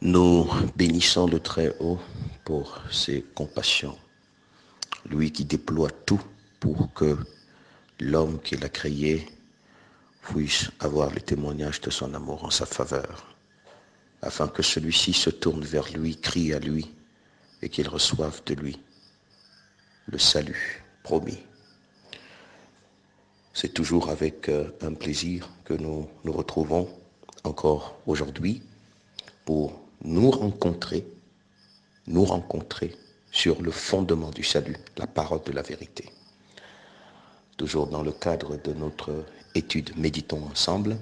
Nous bénissons le Très-Haut pour ses compassions, lui qui déploie tout pour que l'homme qu'il a créé puisse avoir le témoignage de son amour en sa faveur, afin que celui-ci se tourne vers lui, crie à lui, et qu'il reçoive de lui le salut promis. C'est toujours avec un plaisir que nous nous retrouvons encore aujourd'hui pour nous rencontrer sur le fondement du salut, la parole de la vérité. Toujours dans le cadre de notre étude Méditons ensemble,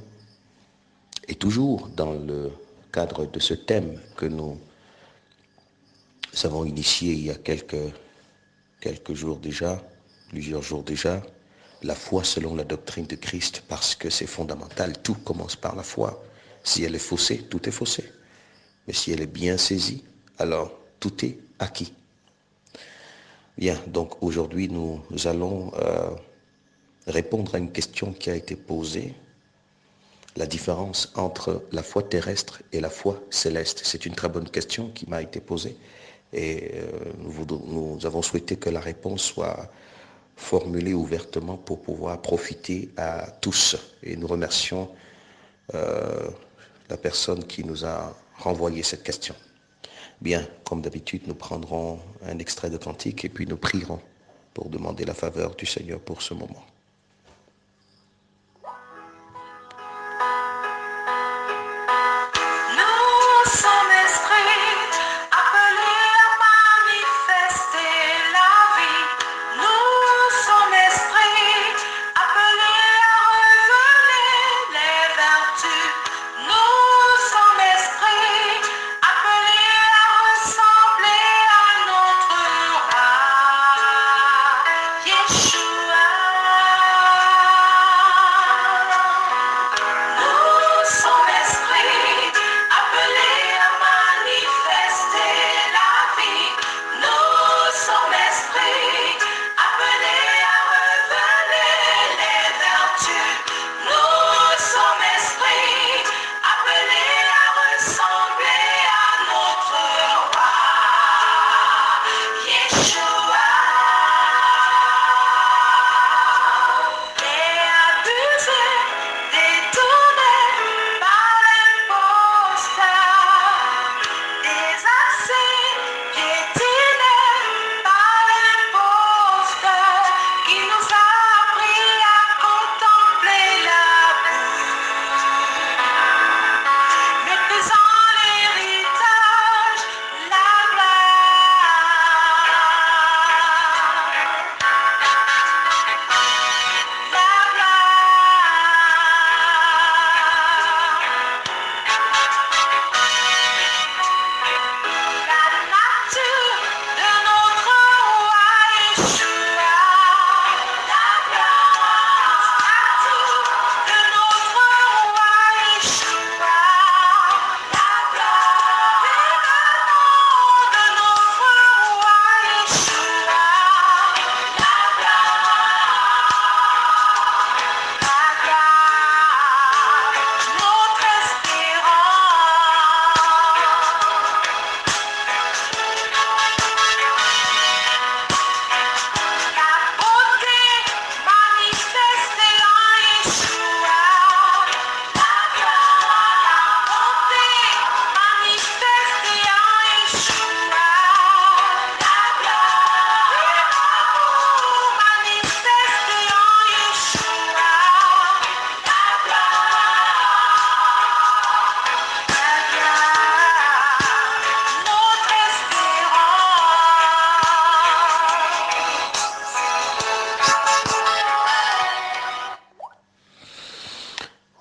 et toujours dans le cadre de ce thème que nous avons initié il y a quelques jours déjà, plusieurs jours déjà, la foi selon la doctrine de Christ, parce que c'est fondamental, tout commence par la foi. Si elle est faussée, tout est faussé. Mais si elle est bien saisie, alors tout est acquis. Bien, donc aujourd'hui nous allons répondre à une question qui a été posée, la différence entre la foi terrestre et la foi céleste. C'est une très bonne question qui m'a été posée et nous avons souhaité que la réponse soit formulée ouvertement pour pouvoir profiter à tous. Et nous remercions la personne qui nous a renvoyé cette question. Bien, comme d'habitude, nous prendrons un extrait de cantique et puis nous prierons pour demander la faveur du Seigneur pour ce moment.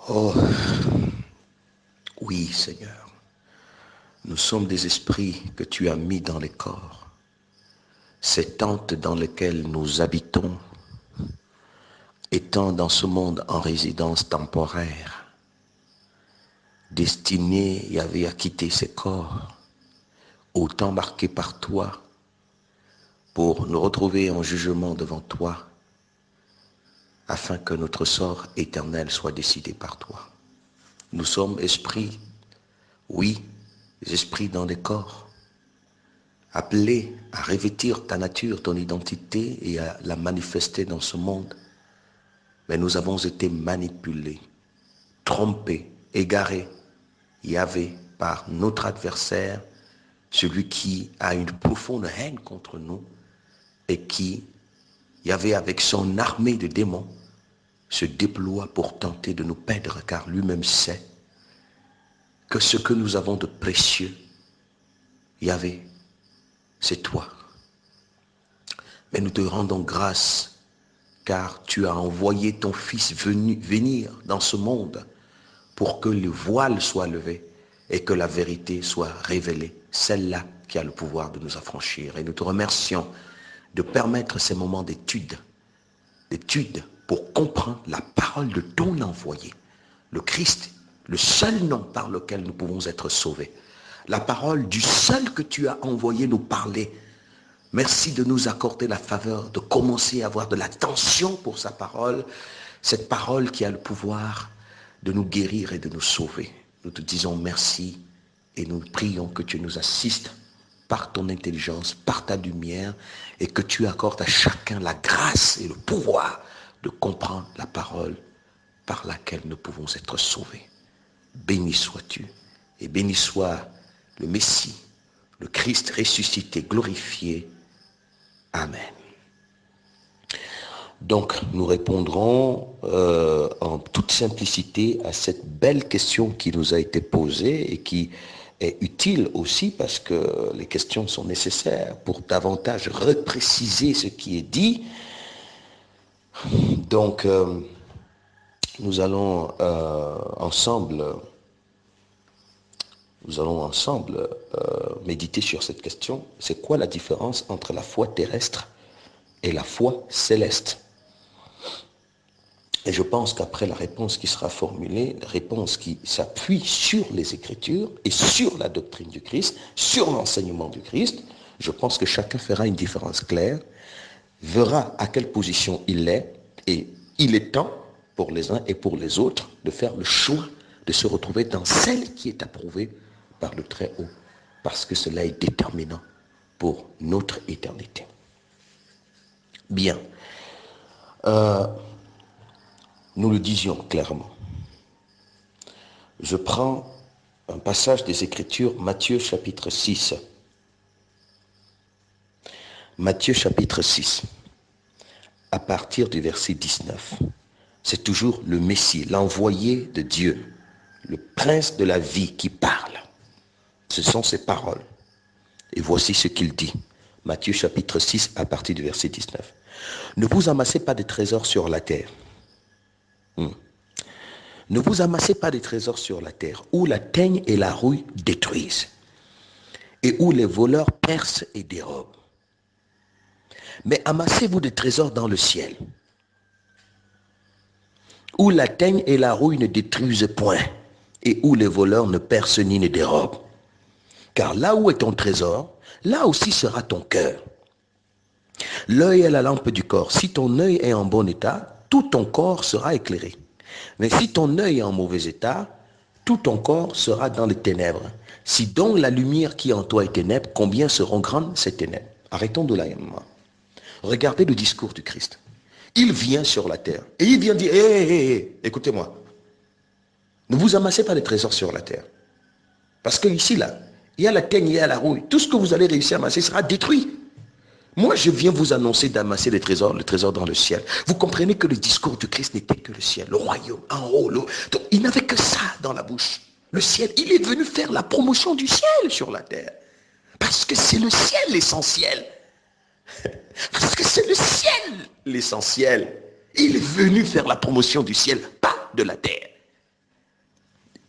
Oh, oui Seigneur, nous sommes des esprits que tu as mis dans les corps, ces tentes dans lesquelles nous habitons, étant dans ce monde en résidence temporaire, destinés, Yahvé, à quitter ces corps, au temps marqué par toi, pour nous retrouver en jugement devant toi, afin que notre sort éternel soit décidé par toi. Nous sommes esprits, oui, esprits dans des corps, appelés à revêtir ta nature, ton identité et à la manifester dans ce monde. Mais nous avons été manipulés, trompés, égarés, Yahvé, par notre adversaire, celui qui a une profonde haine contre nous et qui, Yahvé, avec son armée de démons, se déploie pour tenter de nous perdre, car lui-même sait que ce que nous avons de précieux, Yahvé, c'est toi. Mais nous te rendons grâce, car tu as envoyé ton Fils venir dans ce monde pour que le voile soit levé et que la vérité soit révélée, celle-là qui a le pouvoir de nous affranchir. Et nous te remercions de permettre ces moments d'étude pour comprendre la parole de ton envoyé, le Christ, le seul nom par lequel nous pouvons être sauvés, la parole du seul que tu as envoyé nous parler. Merci de nous accorder la faveur de commencer à avoir de l'attention pour sa parole, cette parole qui a le pouvoir de nous guérir et de nous sauver. Nous te disons merci et nous prions que tu nous assistes par ton intelligence, par ta lumière, et que tu accordes à chacun la grâce et le pouvoir de comprendre la parole par laquelle nous pouvons être sauvés. Béni sois-tu et béni soit le Messie, le Christ ressuscité, glorifié. Amen. Donc, nous répondrons en toute simplicité à cette belle question qui nous a été posée et qui est utile aussi parce que les questions sont nécessaires pour davantage repréciser ce qui est dit. Donc, nous allons ensemble méditer sur cette question. C'est quoi la différence entre la foi terrestre et la foi céleste? Et je pense qu'après la réponse qui sera formulée, la réponse qui s'appuie sur les Écritures et sur la doctrine du Christ, sur l'enseignement du Christ, je pense que chacun fera une différence claire, verra à quelle position il est, et il est temps pour les uns et pour les autres de faire le choix de se retrouver dans celle qui est approuvée par le Très-Haut, parce que cela est déterminant pour notre éternité. Bien. Nous le disions clairement. Je prends un passage des Écritures, Matthieu chapitre 6. Matthieu chapitre 6, à partir du verset 19. C'est toujours le Messie, l'envoyé de Dieu, le prince de la vie qui parle. Ce sont ses paroles. Et voici ce qu'il dit. Matthieu chapitre 6, à partir du verset 19. Ne vous amassez pas de trésors sur la terre. Ne vous amassez pas de trésors sur la terre, où la teigne et la rouille détruisent, et où les voleurs percent et dérobent. Mais amassez-vous des trésors dans le ciel, où la teigne et la rouille ne détruisent point, et où les voleurs ne percent ni ne dérobent. Car là où est ton trésor, là aussi sera ton cœur. L'œil est la lampe du corps. Si ton œil est en bon état, tout ton corps sera éclairé. Mais si ton œil est en mauvais état, tout ton corps sera dans les ténèbres. Si donc la lumière qui est en toi est ténèbres, combien seront grandes ces ténèbres? Arrêtons de là un moment. Regardez le discours du Christ. Il vient sur la terre et il vient dire, écoutez-moi, ne vous amassez pas les trésors sur la terre. Parce que ici, là, il y a la teigne, il y a la rouille. Tout ce que vous allez réussir à amasser sera détruit. Moi, je viens vous annoncer d'amasser le trésor dans le ciel. Vous comprenez que le discours du Christ n'était que le ciel, le royaume, en haut. Donc, il n'avait que ça dans la bouche. Le ciel, il est venu faire la promotion du ciel sur la terre. Parce que c'est le ciel l'essentiel. Parce que c'est le ciel l'essentiel. Il est venu faire la promotion du ciel, pas de la terre.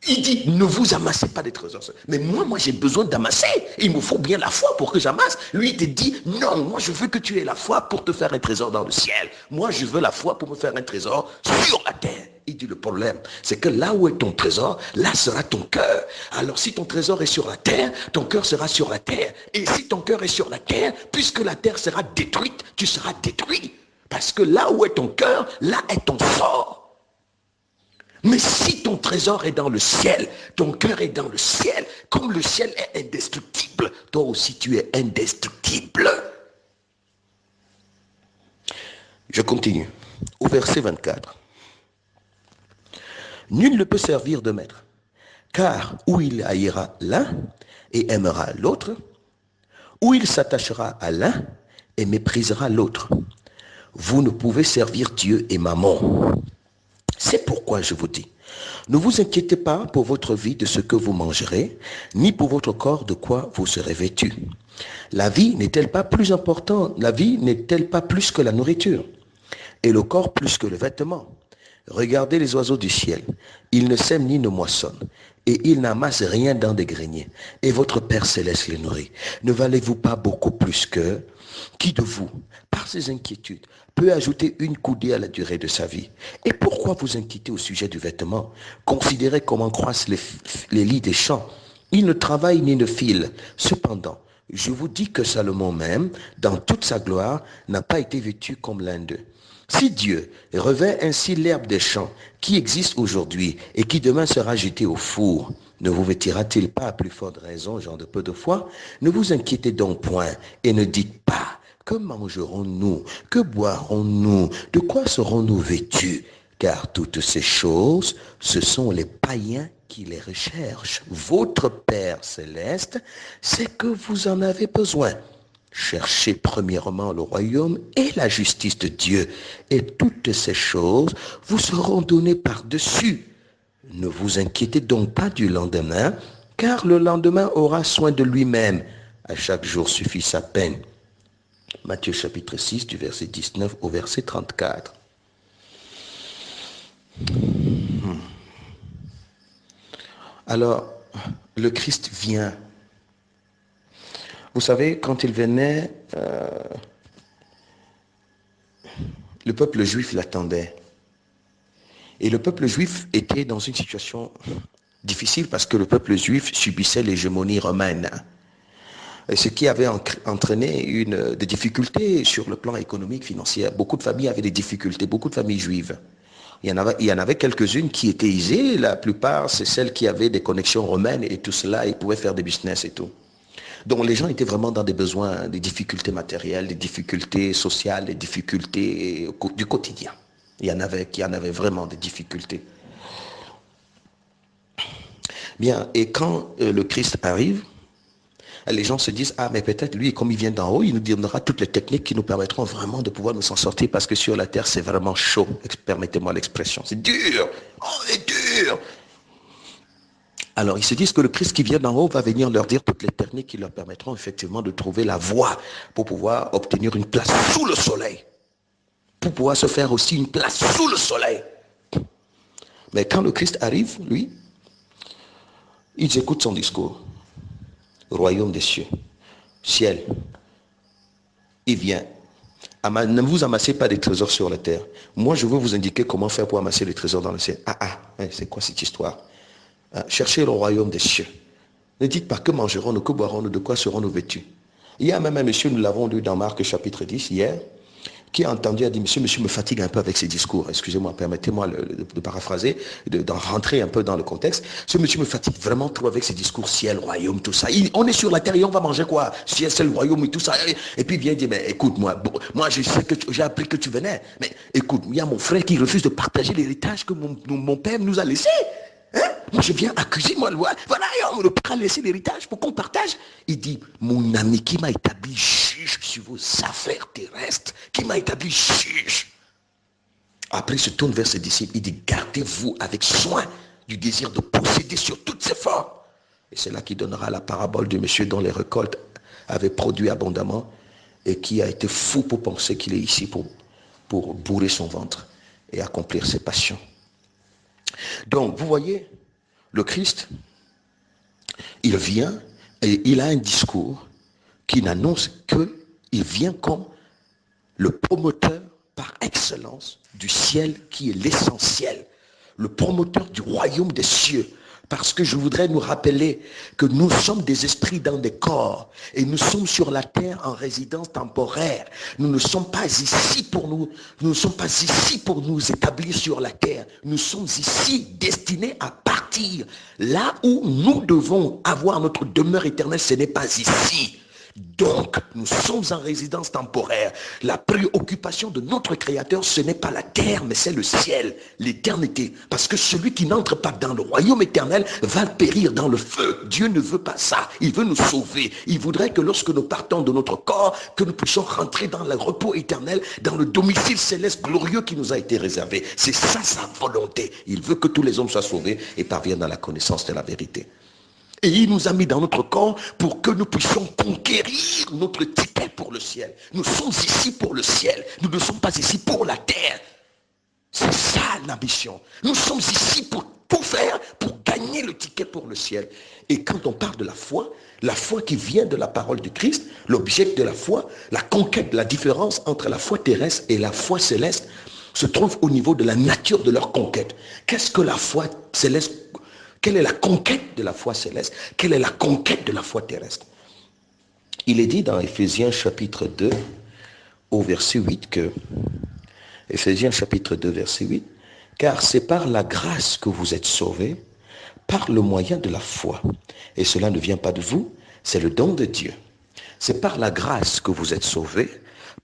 Il dit, ne vous amassez pas des trésors. Mais moi j'ai besoin d'amasser. Il me faut bien la foi pour que j'amasse. Lui, il te dit, non, moi je veux que tu aies la foi pour te faire un trésor dans le ciel. Moi, je veux la foi pour me faire un trésor sur la terre. Il dit, le problème, c'est que là où est ton trésor, là sera ton cœur. Alors si ton trésor est sur la terre, ton cœur sera sur la terre. Et si ton cœur est sur la terre, puisque la terre sera détruite, tu seras détruit. Parce que là où est ton cœur, là est ton sort. Mais si ton trésor est dans le ciel, ton cœur est dans le ciel, comme le ciel est indestructible, toi aussi tu es indestructible. Je continue. Au verset 24. Nul ne peut servir de maître, car ou il haïra l'un et aimera l'autre, ou il s'attachera à l'un et méprisera l'autre. Vous ne pouvez servir Dieu et Mammon. C'est pourquoi je vous dis, ne vous inquiétez pas pour votre vie de ce que vous mangerez, ni pour votre corps de quoi vous serez vêtus. La vie n'est-elle pas plus importante, la vie n'est-elle pas plus que la nourriture, et le corps plus que le vêtement? Regardez les oiseaux du ciel, ils ne sèment ni ne moissonnent, et ils n'amassent rien dans des greniers, et votre Père céleste les nourrit. Ne valez-vous pas beaucoup plus qu'eux? Qui de vous, par ses inquiétudes, peut ajouter une coudée à la durée de sa vie? Et pourquoi vous inquiétez au sujet du vêtement? Considérez comment croissent les lits des champs. Ils ne travaillent ni ne filent. Cependant, je vous dis que Salomon même, dans toute sa gloire, n'a pas été vêtu comme l'un d'eux. Si Dieu revêt ainsi l'herbe des champs qui existe aujourd'hui et qui demain sera jetée au four, ne vous vêtira-t-il pas à plus forte raison, genre de peu de foi? Ne vous inquiétez donc point et ne dites pas, que mangerons-nous? Que boirons-nous? De quoi serons-nous vêtus? Car toutes ces choses, ce sont les païens qui les recherchent. Votre Père céleste sait que vous en avez besoin. Cherchez premièrement le royaume et la justice de Dieu, et toutes ces choses vous seront données par-dessus. Ne vous inquiétez donc pas du lendemain, car le lendemain aura soin de lui-même. À chaque jour suffit sa peine. Matthieu chapitre 6, du verset 19 au verset 34. Alors, le Christ vient. Vous savez, quand il venait, le peuple juif l'attendait. Et le peuple juif était dans une situation difficile parce que le peuple juif subissait l'hégémonie romaine. Et ce qui avait entraîné des difficultés sur le plan économique, financier. Beaucoup de familles avaient des difficultés, beaucoup de familles juives. Il y en avait quelques-unes qui étaient aisées. La plupart, c'est celles qui avaient des connexions romaines et tout cela, ils pouvaient faire des business et tout. Donc les gens étaient vraiment dans des besoins, des difficultés matérielles, des difficultés sociales, des difficultés du quotidien. Il y en avait vraiment des difficultés. Bien, et quand le Christ arrive, les gens se disent, ah mais peut-être lui, comme il vient d'en haut, il nous donnera toutes les techniques qui nous permettront vraiment de pouvoir nous en sortir, parce que sur la terre, c'est vraiment chaud, permettez-moi l'expression. C'est dur, oh c'est dur. Alors, ils se disent que le Christ qui vient d'en haut va venir leur dire toutes les techniques qui leur permettront effectivement de trouver la voie pour pouvoir obtenir une place sous le soleil. Pour pouvoir se faire aussi une place sous le soleil. Mais quand le Christ arrive, lui, ils écoutent son discours. Royaume des cieux, ciel. Il vient. Ne vous amassez pas des trésors sur la terre. Moi, je veux vous indiquer comment faire pour amasser les trésors dans le ciel. C'est quoi cette histoire? Cherchez le royaume des cieux. Ne dites pas que mangerons-nous, que boirons-nous, de quoi serons-nous vêtus. Il y a même un monsieur, nous l'avons lu dans Marc chapitre 10 hier, qui a entendu, a dit, monsieur me fatigue un peu avec ses discours. Excusez-moi, permettez-moi de paraphraser, d'en rentrer un peu dans le contexte. Ce monsieur me fatigue vraiment trop avec ses discours, ciel, royaume, tout ça. On est sur la terre et on va manger quoi? Ciel, c'est le royaume et tout ça. Et puis il vient dire, mais écoute, moi je sais que j'ai appris que tu venais. Mais écoute, il y a mon frère qui refuse de partager l'héritage que mon père nous a laissé. Hein? Moi je viens accuser, voilà, le père a laissé l'héritage pour qu'on partage. Il dit, mon ami qui m'a établi juge sur vos affaires terrestres, qui m'a établi juge. Après il se tourne vers ses disciples, il dit, gardez-vous avec soin du désir de posséder sur toutes ces formes. Et c'est là qu'il donnera la parabole de monsieur dont les récoltes avaient produit abondamment et qui a été fou pour penser qu'il est ici pour bourrer son ventre et accomplir ses passions. Donc, vous voyez, le Christ, il vient et il a un discours qui n'annonce qu'il vient comme le promoteur par excellence du ciel qui est l'essentiel, le promoteur du royaume des cieux, Parce que je voudrais nous rappeler que nous sommes des esprits dans des corps et nous sommes sur la terre en résidence temporaire. Nous ne sommes pas ici pour nous ne sommes pas ici pour nous établir sur la terre. Nous sommes ici destinés à partir. Là où nous devons avoir notre demeure éternelle, ce n'est pas ici. Donc, nous sommes en résidence temporaire. La préoccupation de notre Créateur, ce n'est pas la terre, mais c'est le ciel, l'éternité. Parce que celui qui n'entre pas dans le royaume éternel va périr dans le feu. Dieu ne veut pas ça. Il veut nous sauver. Il voudrait que lorsque nous partons de notre corps, que nous puissions rentrer dans le repos éternel, dans le domicile céleste glorieux qui nous a été réservé. C'est ça sa volonté. Il veut que tous les hommes soient sauvés et parviennent à la connaissance de la vérité. Et il nous a mis dans notre corps pour que nous puissions conquérir notre ticket pour le ciel. Nous sommes ici pour le ciel. Nous ne sommes pas ici pour la terre. C'est ça l'ambition. Nous sommes ici pour tout faire, pour gagner le ticket pour le ciel. Et quand on parle de la foi qui vient de la parole de Christ, l'objet de la foi, la conquête, la différence entre la foi terrestre et la foi céleste se trouve au niveau de la nature de leur conquête. Qu'est-ce que la foi céleste? Quelle est la conquête de la foi céleste? Quelle est la conquête de la foi terrestre? Il est dit dans Éphésiens chapitre 2 au verset 8 que, Éphésiens chapitre 2 verset 8, car c'est par la grâce que vous êtes sauvés, par le moyen de la foi. Et cela ne vient pas de vous, c'est le don de Dieu. C'est par la grâce que vous êtes sauvés,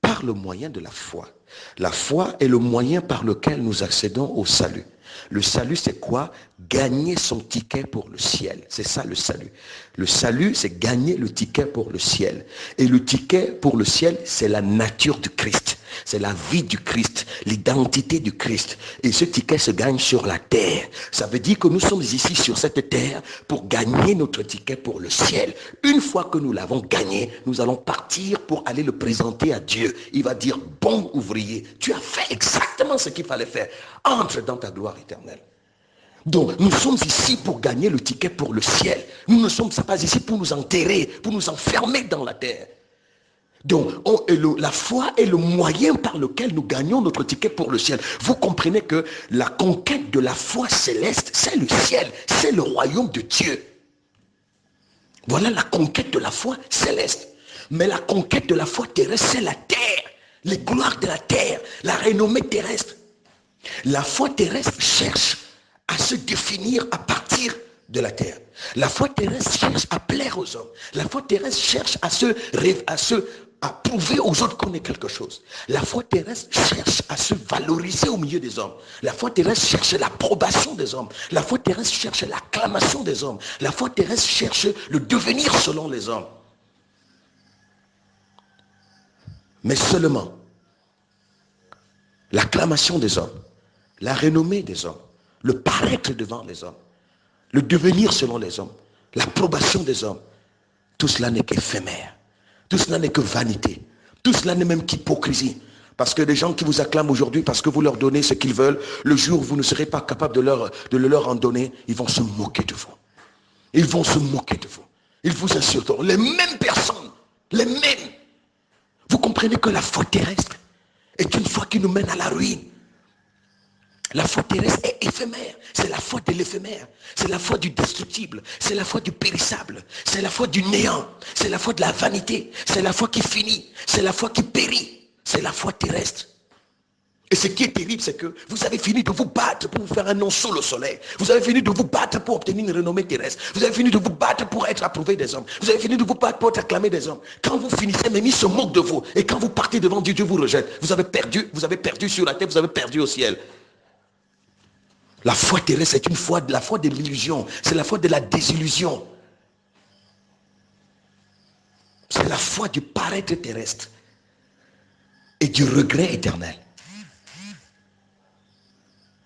par le moyen de la foi. La foi est le moyen par lequel nous accédons au salut. Le salut, c'est quoi? Gagner son ticket pour le ciel. C'est ça le salut. Le salut, c'est gagner le ticket pour le ciel. Et le ticket pour le ciel, c'est la nature du Christ. C'est la vie du Christ, l'identité du Christ. Et ce ticket se gagne sur la terre. Ça veut dire que nous sommes ici sur cette terre pour gagner notre ticket pour le ciel. Une fois que nous l'avons gagné, nous allons partir pour aller le présenter à Dieu. Il va dire, bon ouvrier, tu as fait exactement ce qu'il fallait faire. Entre dans ta gloire éternelle. Donc, nous sommes ici pour gagner le ticket pour le ciel. Nous ne sommes pas ici pour nous enterrer, pour nous enfermer dans la terre. Donc, la foi est le moyen par lequel nous gagnons notre ticket pour le ciel. Vous comprenez que la conquête de la foi céleste, c'est le ciel, c'est le royaume de Dieu. Voilà la conquête de la foi céleste. Mais la conquête de la foi terrestre, c'est la terre, les gloires de la terre, la renommée terrestre. La foi terrestre cherche à se définir à partir de la terre. La foi terrestre cherche à plaire aux hommes. La foi terrestre cherche à prouver aux autres qu'on est quelque chose. La foi terrestre cherche à se valoriser au milieu des hommes. La foi terrestre cherche l'approbation des hommes. La foi terrestre cherche l'acclamation des hommes. La foi terrestre cherche le devenir selon les hommes. Mais seulement l'acclamation des hommes, la renommée des hommes, le paraître devant les hommes, le devenir selon les hommes, l'approbation des hommes, tout cela n'est qu'éphémère. Tout cela n'est que vanité. Tout cela n'est même qu'hypocrisie. Parce que des gens qui vous acclament aujourd'hui, parce que vous leur donnez ce qu'ils veulent, le jour où vous ne serez pas capable de leur en donner, ils vont se moquer de vous. Ils vont se moquer de vous. Ils vous insulteront. Les mêmes personnes, les mêmes. Vous comprenez que la foi terrestre est une foi qui nous mène à la ruine. La foi terrestre est éphémère. C'est la foi de l'éphémère. C'est la foi du destructible. C'est la foi du périssable. C'est la foi du néant. C'est la foi de la vanité. C'est la foi qui finit. C'est la foi qui périt. C'est la foi terrestre. Et ce qui est terrible, c'est que vous avez fini de vous battre pour vous faire un nom sous le soleil. Vous avez fini de vous battre pour obtenir une renommée terrestre. Vous avez fini de vous battre pour être approuvé des hommes. Vous avez fini de vous battre pour être acclamé des hommes. Quand vous finissez, même ils se moquent de vous. Et quand vous partez devant Dieu, Dieu vous rejette. Vous avez perdu sur la terre, vous avez perdu au ciel. La foi terrestre, c'est la foi de l'illusion. C'est la foi de la désillusion. C'est la foi du paraître terrestre et du regret éternel.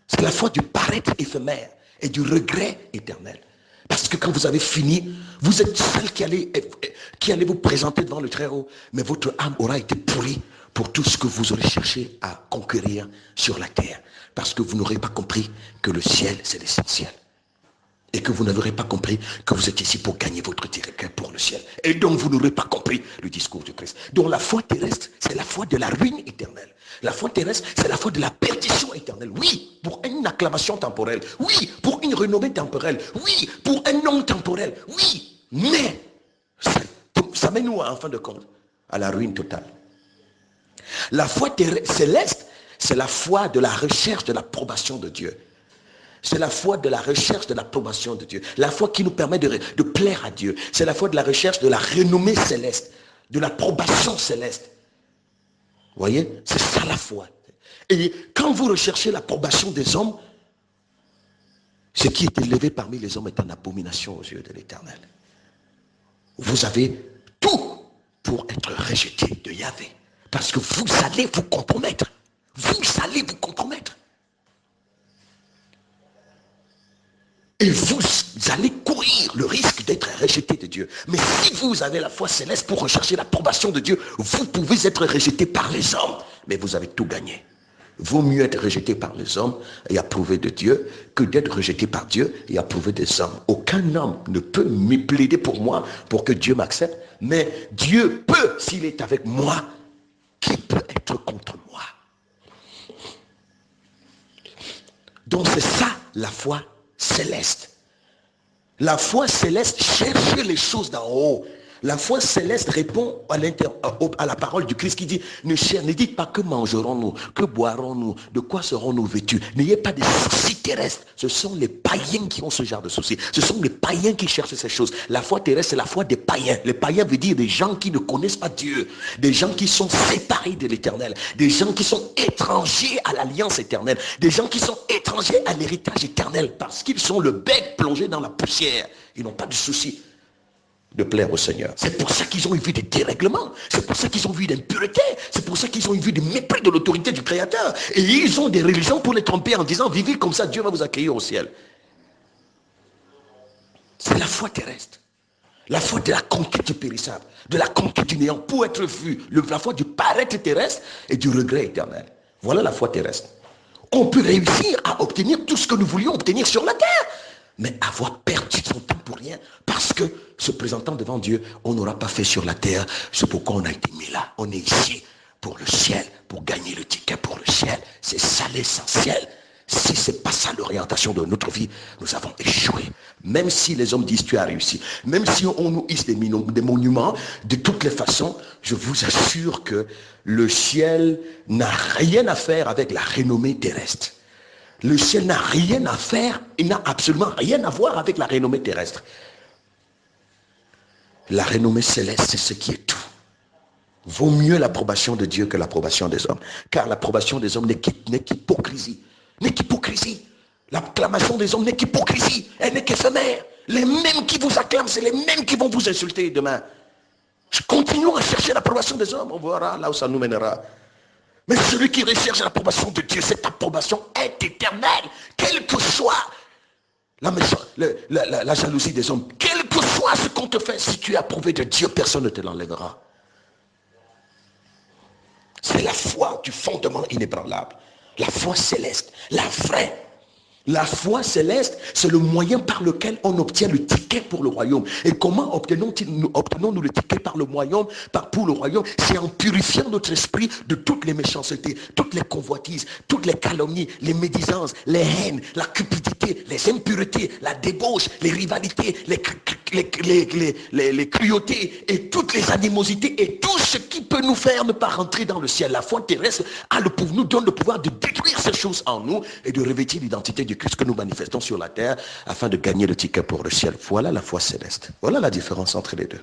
C'est la foi du paraître éphémère et du regret éternel. Parce que quand vous avez fini, vous êtes seul qui allez vous présenter devant le Très-Haut. Mais votre âme aura été pourrie pour tout ce que vous aurez cherché à conquérir sur la terre. Parce que vous n'aurez pas compris que le ciel, c'est l'essentiel. Et que vous n'aurez pas compris que vous êtes ici pour gagner votre ticket pour le le ciel. Et donc vous n'aurez pas compris le discours du Christ. Donc la foi terrestre, c'est la foi de la ruine éternelle. La foi terrestre, c'est la foi de la perdition éternelle. Oui, pour une acclamation temporelle. Oui, pour une renommée temporelle. Oui, pour un nom temporel. Oui, mais ça mène nous, en fin de compte, à la ruine totale. La foi céleste, c'est la foi de la recherche de l'approbation de Dieu. C'est la foi de la recherche de l'approbation de Dieu. La foi qui nous permet de plaire à Dieu. C'est la foi de la recherche de la renommée céleste, de l'approbation céleste. Vous voyez, c'est ça la foi. Et quand vous recherchez l'approbation des hommes, ce qui est élevé parmi les hommes est en abomination aux yeux de l'Éternel. Vous avez tout pour être rejeté de Yahvé. Parce que vous allez vous compromettre. Vous allez vous compromettre. Et vous allez courir le risque d'être rejeté de Dieu. Mais si vous avez la foi céleste pour rechercher l'approbation de Dieu, vous pouvez être rejeté par les hommes. Mais vous avez tout gagné. Vaut mieux être rejeté par les hommes et approuvé de Dieu que d'être rejeté par Dieu et approuvé des hommes. Aucun homme ne peut me plaider pour moi pour que Dieu m'accepte. Mais Dieu peut, s'il est avec moi, qui peut être contre moi? Donc c'est ça la foi céleste. La foi céleste cherche les choses d'en haut. La foi céleste répond à la parole du Christ qui dit, ne dites pas que mangerons-nous, que boirons-nous, de quoi serons-nous vêtus. N'ayez pas de soucis terrestres. Ce sont les païens qui ont ce genre de soucis. Ce sont les païens qui cherchent ces choses. La foi terrestre, c'est la foi des païens. Les païens veut dire des gens qui ne connaissent pas Dieu, des gens qui sont séparés de l'Éternel, des gens qui sont étrangers à l'alliance éternelle, des gens qui sont étrangers à l'héritage éternel, parce qu'ils sont le bec plongé dans la poussière. Ils n'ont pas de soucis de plaire au Seigneur. C'est pour ça qu'ils ont eu des dérèglements. C'est pour ça qu'ils ont vu d'impureté. C'est pour ça qu'ils ont eu des mépris de l'autorité du Créateur. Et ils ont des religions pour les tromper en disant, vivez comme ça, Dieu va vous accueillir au ciel. C'est la foi terrestre. La foi de la conquête du périssable, de la conquête du néant pour être vu. La foi du paraître terrestre et du regret éternel. Voilà la foi terrestre. On peut réussir à obtenir tout ce que nous voulions obtenir sur la terre, mais avoir perdu son temps pour rien, parce que se présentant devant Dieu, on n'aura pas fait sur la terre, c'est pourquoi on a été mis là. On est ici pour le ciel, pour gagner le ticket pour le ciel. C'est ça l'essentiel. Si ce n'est pas ça l'orientation de notre vie, nous avons échoué. Même si les hommes disent tu as réussi, même si on nous hisse des monuments, de toutes les façons, je vous assure que le ciel n'a rien à faire avec la renommée terrestre. Le ciel n'a rien à faire, il n'a absolument rien à voir avec la renommée terrestre. La renommée céleste, c'est ce qui est tout. Vaut mieux l'approbation de Dieu que l'approbation des hommes. Car l'approbation des hommes n'est qu'hypocrisie. N'est qu'hypocrisie. L'acclamation des hommes n'est qu'hypocrisie. Elle n'est qu'éphémère. Les mêmes qui vous acclament, c'est les mêmes qui vont vous insulter demain. Continuons à chercher l'approbation des hommes. On verra là où ça nous mènera. Mais celui qui recherche l'approbation de Dieu, cette approbation est éternelle. Quel que soit la jalousie des hommes, quel que soit ce qu'on te fait, si tu es approuvé de Dieu, personne ne te l'enlèvera. C'est la foi du fondement inébranlable. La foi céleste, la vraie. La foi céleste, c'est le moyen par lequel on obtient le ticket pour le royaume. Et comment obtenons-nous le ticket par le royaume, pour le royaume? C'est en purifiant notre esprit de toutes les méchancetés, toutes les convoitises, toutes les calomnies, les médisances, les haines, la cupidité, les impuretés, la débauche, les rivalités, les cruautés et toutes les animosités et tout ce qui peut nous faire ne pas rentrer dans le ciel. La foi terrestre nous donne le pouvoir de détruire ces choses en nous et de revêtir l'identité du Christ que nous manifestons sur la terre afin de gagner le ticket pour le ciel. Voilà la foi céleste. Voilà la différence entre les deux.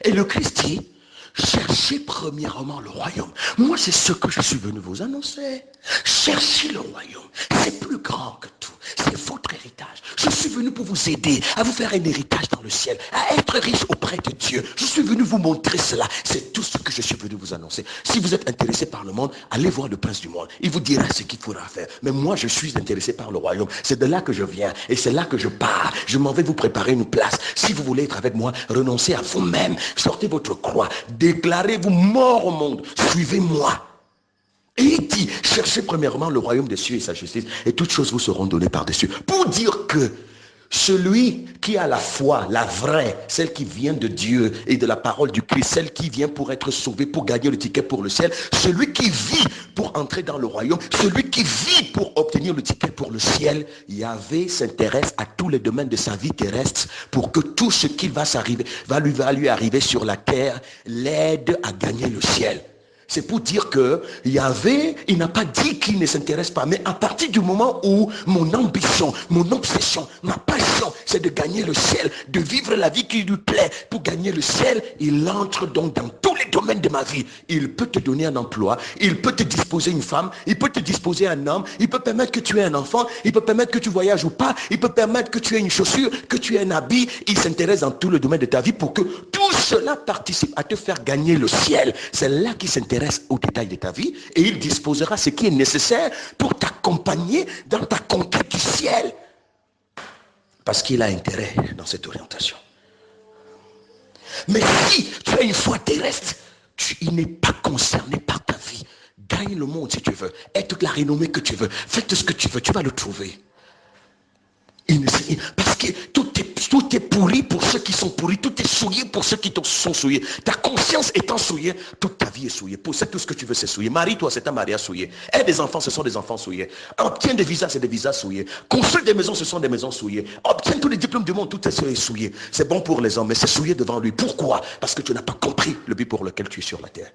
Et le Christ dit, cherchez premièrement le royaume. Moi, c'est ce que je suis venu vous annoncer. Cherchez le royaume. C'est plus grand que tout. C'est votre héritage. Je suis venu pour vous aider à vous faire un héritage dans le ciel, à être riche auprès de Dieu. Je suis venu vous montrer cela. C'est tout ce que je suis venu vous annoncer. Si vous êtes intéressé par le monde, allez voir le prince du monde. Il vous dira ce qu'il faudra faire. Mais moi, je suis intéressé par le royaume. C'est de là que je viens et c'est là que je pars. Je m'en vais vous préparer une place. Si vous voulez être avec moi, renoncez à vous-même. Sortez votre croix. Déclarez-vous mort au monde. Suivez-moi. Et il dit, cherchez premièrement le royaume des cieux et sa justice, et toutes choses vous seront données par-dessus. Pour dire que Celui qui a la foi, la vraie, celle qui vient de Dieu et de la parole du Christ, celle qui vient pour être sauvé, pour gagner le ticket pour le ciel, celui qui vit pour entrer dans le royaume, celui qui vit pour obtenir le ticket pour le ciel, Yahvé s'intéresse à tous les domaines de sa vie terrestre pour que tout ce qui va lui arriver sur la terre l'aide à gagner le ciel. C'est pour dire que Yahvé, il n'a pas dit qu'il ne s'intéresse pas. Mais à partir du moment où mon ambition, mon obsession, ma passion, c'est de gagner le ciel, de vivre la vie qui lui plaît pour gagner le ciel, il entre donc dans tous les domaines de ma vie. Il peut te donner un emploi, il peut te disposer une femme, il peut te disposer un homme, il peut permettre que tu aies un enfant, il peut permettre que tu voyages ou pas, il peut permettre que tu aies une chaussure, que tu aies un habit. Il s'intéresse dans tous les domaines de ta vie pour que tout cela participe à te faire gagner le ciel. C'est là qu'il s'intéresse aux détails de ta vie et il disposera ce qui est nécessaire pour t'accompagner dans ta conquête du ciel. Parce qu'il a intérêt dans cette orientation. Mais si tu as une foi terrestre, il n'est pas concerné par ta vie. Gagne le monde si tu veux. Aie toute la renommée que tu veux. Fais tout ce que tu veux. Tu vas le trouver. Parce que tout est pourri pour ceux qui sont pourris, tout est souillé pour ceux qui sont souillés. Ta conscience étant souillée, toute ta vie est souillée. Possède tout ce que tu veux, c'est souillé. Marie-toi, c'est un mariage souillé. Aie des enfants, ce sont des enfants souillés. Obtiens des visas, c'est des visas souillés. Construis des maisons, ce sont des maisons souillées. Obtiens tous les diplômes du monde, tout est souillé. C'est bon pour les hommes, mais c'est souillé devant lui. Pourquoi? Parce que tu n'as pas compris le but pour lequel tu es sur la terre.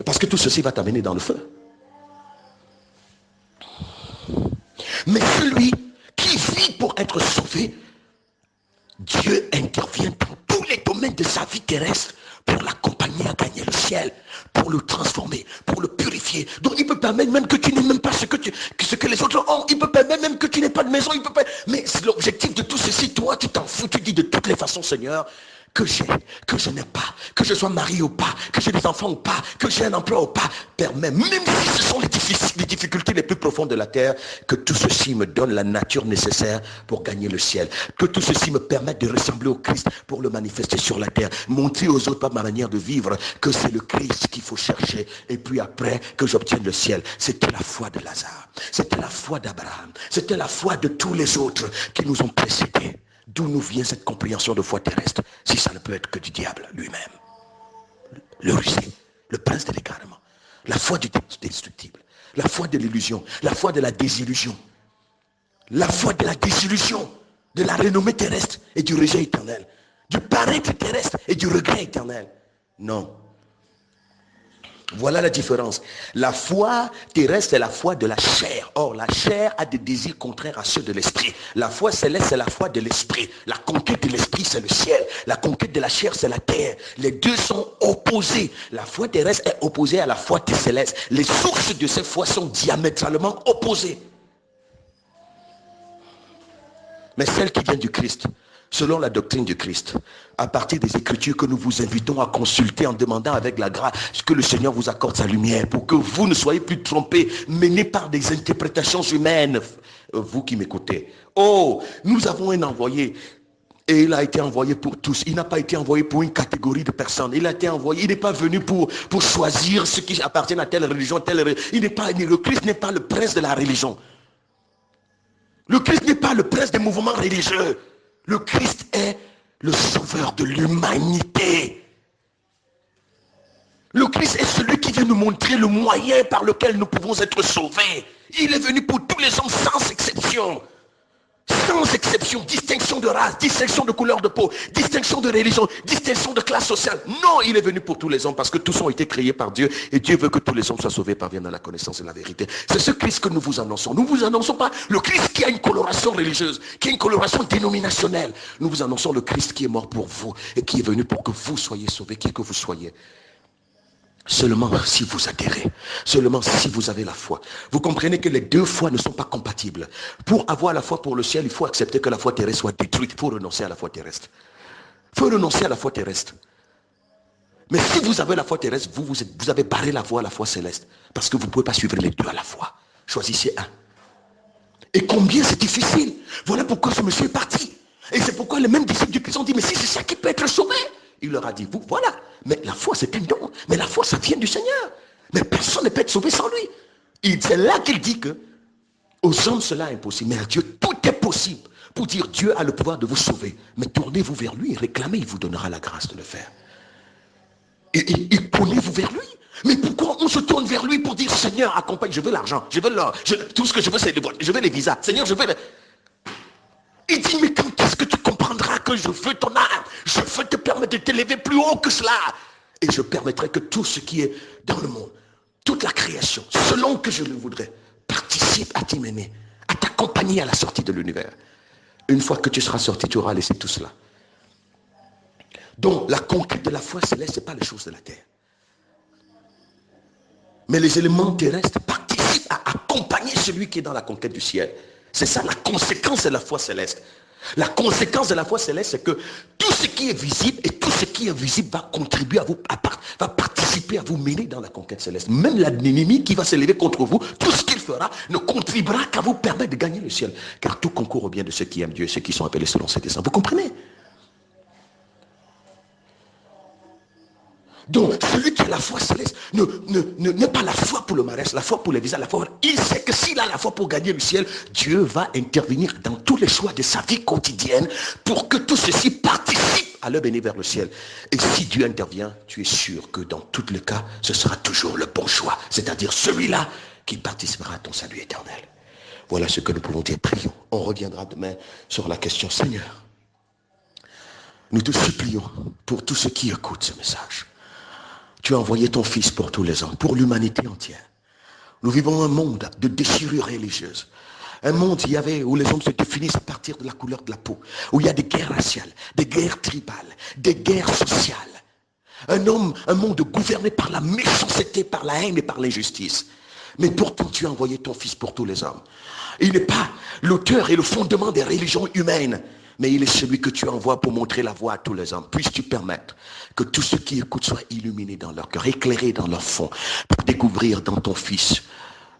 Parce que tout ceci va t'amener dans le feu. Mais celui qui vit pour être sauvé, Dieu intervient dans tous les domaines de sa vie terrestre pour l'accompagner à gagner le ciel, pour le transformer, pour le purifier. Donc il peut permettre même que tu n'aies même pas ce que les autres ont. Il peut permettre même que tu n'aies pas de maison. Mais c'est l'objectif de tout ceci. Toi, tu t'en fous. Tu dis de toutes les façons, Seigneur, que j'ai, que je n'ai pas, que je sois marié ou pas, que j'ai des enfants ou pas, que j'ai un emploi ou pas, permets, même si ce sont les difficultés les plus profondes de la terre, que tout ceci me donne la nature nécessaire pour gagner le ciel, que tout ceci me permette de ressembler au Christ pour le manifester sur la terre, montrer aux autres par ma manière de vivre que c'est le Christ qu'il faut chercher, et puis après que j'obtienne le ciel. C'était la foi de Lazare, c'était la foi d'Abraham, c'était la foi de tous les autres qui nous ont précédés. D'où nous vient cette compréhension de foi terrestre, si ça ne peut être que du diable lui-même, le rusé, le prince de l'égarement, la foi du destructible, la foi de l'illusion, la foi de la désillusion, la foi de la désillusion, de la renommée terrestre et du rejet éternel, du paraître terrestre et du regret éternel. Non. Voilà la différence. La foi terrestre, c'est la foi de la chair. Or, la chair a des désirs contraires à ceux de l'esprit. La foi céleste, c'est la foi de l'esprit. La conquête de l'esprit, c'est le ciel. La conquête de la chair, c'est la terre. Les deux sont opposés. La foi terrestre est opposée à la foi céleste. Les sources de ces foi sont diamétralement opposées. Mais celle qui vient du Christ, selon la doctrine du Christ, à partir des Écritures que nous vous invitons à consulter en demandant avec la grâce que le Seigneur vous accorde sa lumière pour que vous ne soyez plus trompés, menés par des interprétations humaines, vous qui m'écoutez. Oh, nous avons un envoyé et il a été envoyé pour tous. Il n'a pas été envoyé pour une catégorie de personnes. Il a été envoyé, il n'est pas venu pour choisir ceux qui appartiennent à telle religion, le Christ n'est pas le prince de la religion. Le Christ n'est pas le prince des mouvements religieux. Le Christ est le sauveur de l'humanité. Le Christ est celui qui vient nous montrer le moyen par lequel nous pouvons être sauvés. Il est venu pour tous les hommes sans exception. Sans exception, distinction de race, distinction de couleur de peau, distinction de religion, distinction de classe sociale. Non, il est venu pour tous les hommes parce que tous ont été créés par Dieu et Dieu veut que tous les hommes soient sauvés parviennent à la connaissance de la vérité. C'est ce Christ que nous vous annonçons. Nous ne vous annonçons pas le Christ qui a une coloration religieuse, qui a une coloration dénominationnelle. Nous vous annonçons le Christ qui est mort pour vous et qui est venu pour que vous soyez sauvés, qui que vous soyez. Seulement si vous adhérez, seulement si vous avez la foi. Vous comprenez que les deux foi ne sont pas compatibles. Pour avoir la foi pour le ciel, il faut accepter que la foi terrestre soit détruite. Il faut renoncer à la foi terrestre. Il faut renoncer à la foi terrestre. Mais si vous avez la foi terrestre, vous avez barré la voie à la foi céleste. Parce que vous ne pouvez pas suivre les deux à la fois. Choisissez un. Et combien c'est difficile. Voilà pourquoi ce monsieur est parti. Et c'est pourquoi les mêmes disciples du Christ ont dit, mais si c'est ça qui peut être sauvé. Il leur a dit, vous, voilà. Mais la foi, c'est un don. Mais la foi, ça vient du Seigneur. Mais personne ne peut être sauvé sans lui. C'est là qu'il dit que aux hommes, cela est impossible. Mais à Dieu, tout est possible pour dire Dieu a le pouvoir de vous sauver. Mais tournez-vous vers lui, réclamez, il vous donnera la grâce de le faire. Et tournez-vous vers lui. Mais pourquoi on se tourne vers lui pour dire Seigneur, accompagne, je veux l'argent, je veux l'or, tout ce que je veux, c'est je veux les visas. Seigneur, je veux Il dit, mais quand est-ce que tu comprendras que je veux ton âme? Je veux te permettre de t'élever plus haut que cela. Et je permettrai que tout ce qui est dans le monde, toute la création, selon que je le voudrais, participe à t'aimer, à t'accompagner à la sortie de l'univers. Une fois que tu seras sorti, tu auras laissé tout cela. Donc, la conquête de la foi céleste, ce n'est pas les choses de la terre. Mais les éléments terrestres participent à accompagner celui qui est dans la conquête du ciel. C'est ça la conséquence de la foi céleste. La conséquence de la foi céleste, c'est que tout ce qui est visible et tout ce qui est invisible va contribuer à vous, va participer à vous mener dans la conquête céleste. Même l'ennemi qui va s'élever contre vous, tout ce qu'il fera ne contribuera qu'à vous permettre de gagner le ciel. Car tout concourt au bien de ceux qui aiment Dieu et ceux qui sont appelés selon ses desseins. Vous comprenez? Donc, celui qui a la foi céleste n'est pas la foi pour le mariage, la foi pour les visas, la foi. Il sait que s'il a la foi pour gagner le ciel, Dieu va intervenir dans tous les choix de sa vie quotidienne pour que tout ceci participe à le mener vers le ciel. Et si Dieu intervient, tu es sûr que dans tous les cas, ce sera toujours le bon choix, c'est-à-dire celui-là qui participera à ton salut éternel. Voilà ce que nous pouvons dire. Prions. On reviendra demain sur la question. Seigneur, nous te supplions pour tous ceux qui écoutent ce message. Tu as envoyé ton Fils pour tous les hommes, pour l'humanité entière. Nous vivons un monde de déchirure religieuse. Un monde où les hommes se définissent à partir de la couleur de la peau. Où il y a des guerres raciales, des guerres tribales, des guerres sociales. Un monde gouverné par la méchanceté, par la haine et par l'injustice. Mais pourtant tu as envoyé ton Fils pour tous les hommes. Il n'est pas l'auteur et le fondement des religions humaines. Mais il est celui que tu envoies pour montrer la voie à tous les hommes. Puisses-tu permettre que tous ceux qui écoutent soient illuminés dans leur cœur, éclairés dans leur fond, pour découvrir dans ton Fils,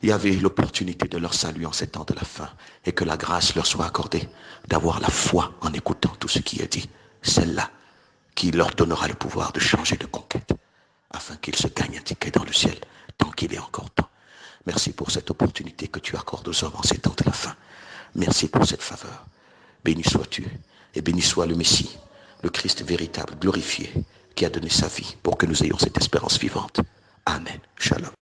il y avait l'opportunité de leur salut en ces temps de la fin, et que la grâce leur soit accordée d'avoir la foi en écoutant tout ce qui est dit. Celle-là qui leur donnera le pouvoir de changer de conquête, afin qu'ils se gagnent un ticket dans le ciel, tant qu'il est encore temps. Merci pour cette opportunité que tu accordes aux hommes en ces temps de la fin. Merci pour cette faveur. Béni sois-tu, et béni soit le Messie, le Christ véritable, glorifié, qui a donné sa vie pour que nous ayons cette espérance vivante. Amen. Shalom.